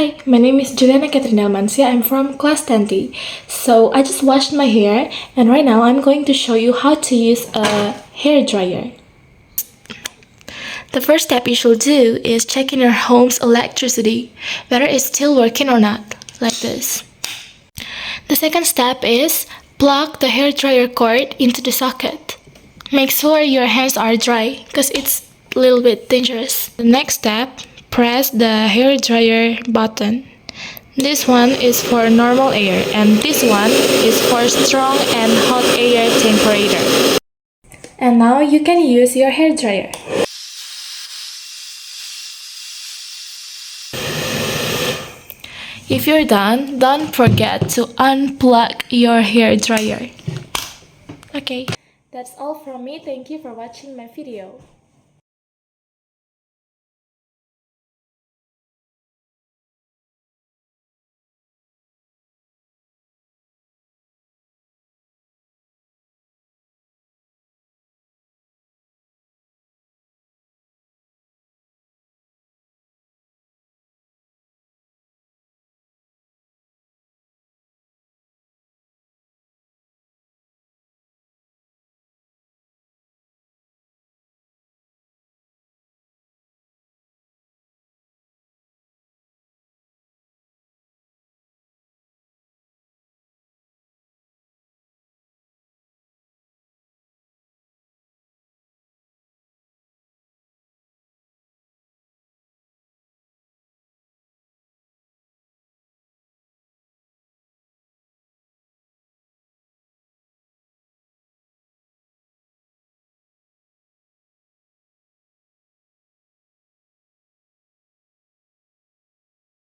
Hi, my name is Juliana Katrina Almansia. I'm from class 10T. So I just washed my hair and right now I'm going to show you how to use a hair dryer. The first step you should do is checking your home's electricity, whether it's still working or not, like this. The second step is plug the hair dryer cord into the socket. Make sure your hands are dry because it's a little bit dangerous. The next step, press the hair dryer button. This one is for normal air and this one is for strong and hot air temperature. And now you can use your hair dryer. If you're done, don't forget to unplug your hair dryer. Okay, that's all from me. Thank you for watching my video.